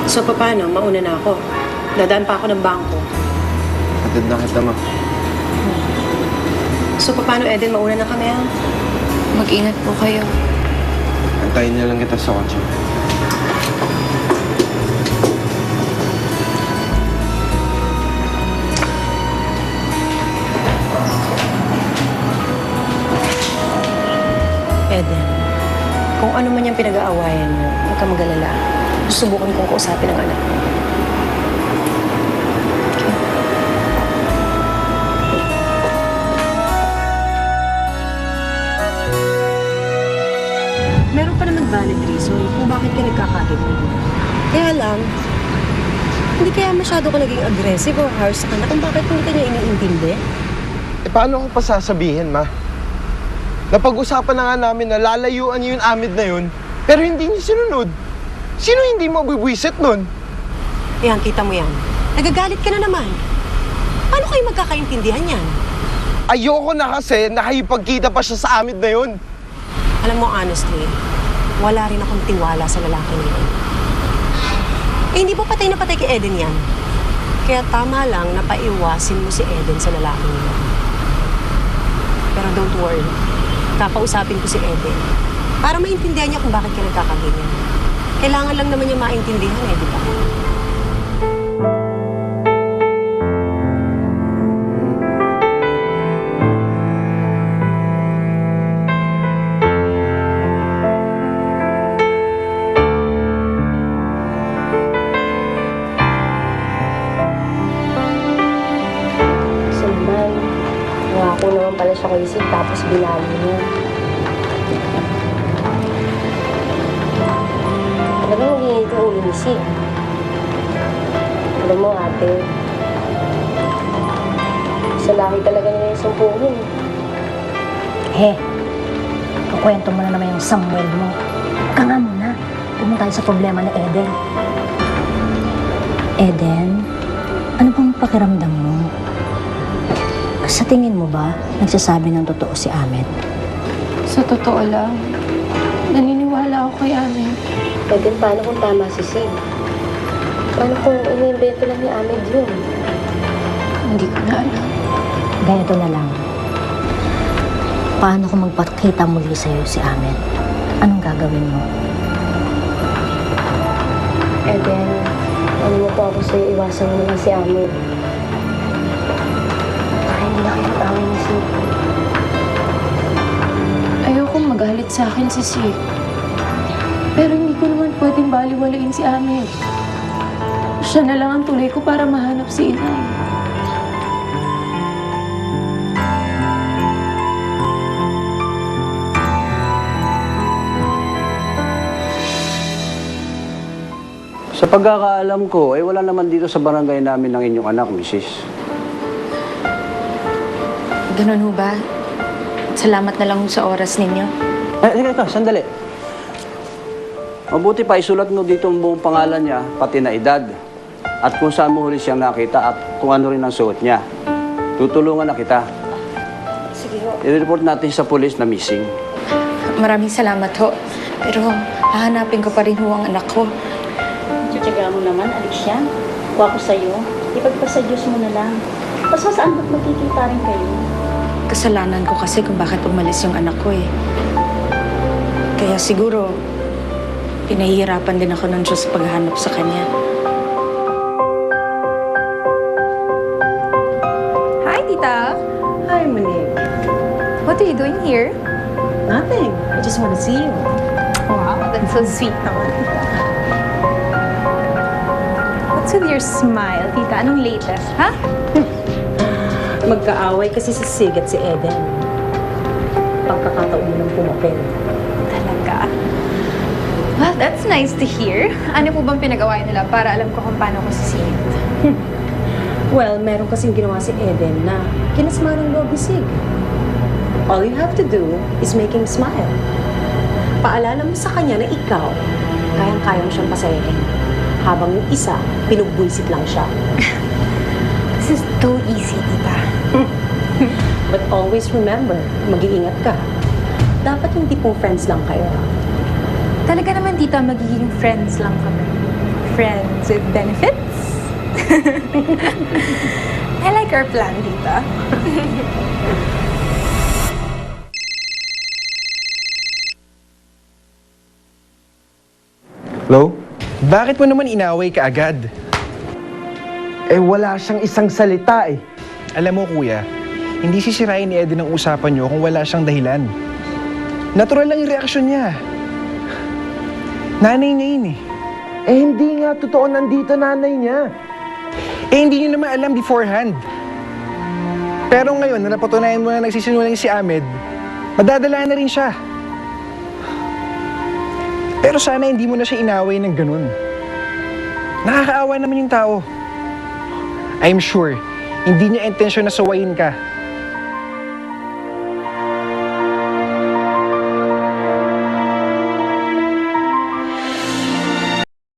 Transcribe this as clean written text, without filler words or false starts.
So, paano? Mauna na ako. Dadaan pa ako ng bangko. Hatid na kita, ma. So, paano, Eden? Mauna na kami, ha? Mag-ingat po kayo. Antayin na lang kita sa kotse. Eden, kung ano man yung pinag-aawayan mo, huwag ka mag-alala. Susubukan kong kausapin ang anak mo. Meron pa naman valid reason kung bakit ka nagkakagulo. Kaya lang, hindi kaya masyado ka naging aggressive or harsh sa kanya kung bakit hindi ka niya iniintindi? Eh, paano ko pa sasabihin, ma? Napag-usapan na nga namin na lalayuan niyo yung amid na yun, pero hindi niyo sinunod. Sino hindi mabibwisit nun? Yan, kita mo yan. Nagagalit ka na naman. Paano kayo magkakaintindihan yan? Ayoko na kasi nakipagkita pa siya sa amid na yun. Alam mo, honestly, wala rin akong tiwala sa lalaki niya. Eh, hindi pa patay na patay kay Eden yan. Kaya tama lang na paiwasin mo si Eden sa lalaki niya. Pero don't worry. Kapausapin ko si Eden para maintindihan niya kung bakit ka nagkakaganyan. Kailangan lang naman niya maintindihan di ba? So naman, nangako naman pala siya kay Sid tapos binali niya. Talagang nag-iinit yung ulo ni Sid. Alam mo, ate, sa laki talaga nila yung sumpuhin. Kukwento mo na naman yung Samuel mo. Ka nga muna. Pumunta tayo sa problema ni Eden. Eden, ano bang pakiramdam mo? Sa tingin mo ba, nagsasabi ng totoo si Ahmed? Sa totoo lang, naniniwala ako kay Ahmed. Eden, paano kung tama si Sid? Paano kung iniimbento lang ni Ahmed yun? Hindi ko na alam. Ganito na lang. Paano kung magpakita muli sa'yo si Ahmed? Anong gagawin mo? Eden, ano mo po ako sa'yo, iwasan mo naman si Ahmed. Baka hindi na kayo nag-away ni Sid. Ayokong magalit sa akin si Sid. Pero hindi ko naman pwedeng baliwalain si Ahmed. Siya na lang ang tuloy ko para mahanap si Inay. Sa pagkakaalam ko, wala naman dito sa barangay namin ng inyong anak, Mrs. Ganun ho ba? Salamat na lang sa oras ninyo. Teka, sandali. Mabuti pa, isulat mo dito ang buong pangalan niya, pati na edad. At kung saan mo huli siyang nakita at kung ano rin ang suot niya. Tutulungan na kita. Sige ho. I-report natin sa pulis na missing. Maraming salamat ho. Pero hahanapin ko pa rin ho ang anak ko. Tsatsaga mo naman, Alicia. Kuha ko sa'yo. Ipagpasa Diyos mo na lang. Basta saan ba't magkikita rin kayo? Kasalanan ko kasi kung bakit umalis yung anak ko Kaya siguro, pinahihirapan din ako ng Diyos sa paghahanap sa kanya. Hi, Tita. Hi, Monique. What are you doing here? Nothing. I just want to see you. Wow, that's so sweet naman, Tita. What's with your smile, Tita? Anong latest, ha? Magkaaway kasi si Sig at si Eden. Pagkakataon mo lang pumapel. Talaga? Well, that's nice to hear. Ano po bang pinag-awayan nila para alam ko kung paano ko sisingit? Well, meron kasing ginawa si Eden na kinasma ng loob ni Sig. All you have to do is make him smile. Paalala mo sa kanya na ikaw, kayang-kaya mo siyang pasayahin. Habang yung isa, pinugbuisit lang siya. This is too easy, Tita. But always remember, mag-iingat ka. Dapat hindi pong friends lang kayo. Talaga naman, Tita, magiging friends lang kami. Friends with benefits? I like our plan, tita. Hello? Bakit mo naman inaway ka agad? Eh, wala siyang isang salita eh. Alam mo, kuya, hindi sisirain ni Eden ang usapan niyo kung wala siyang dahilan. Natural lang yung reaksyon niya. Nanay niya yun eh. Eh, hindi nga totoo nandito nanay niya. Eh, hindi niyo naman alam beforehand. Pero ngayon, na napatunayan mo na nagsisinungaling si Ahmed, madadala na rin siya. Pero sana hindi mo na siya inaway ng ganun. Nakakaawa naman yung tao. I'm sure, hindi niya intensyon na sawayin ka.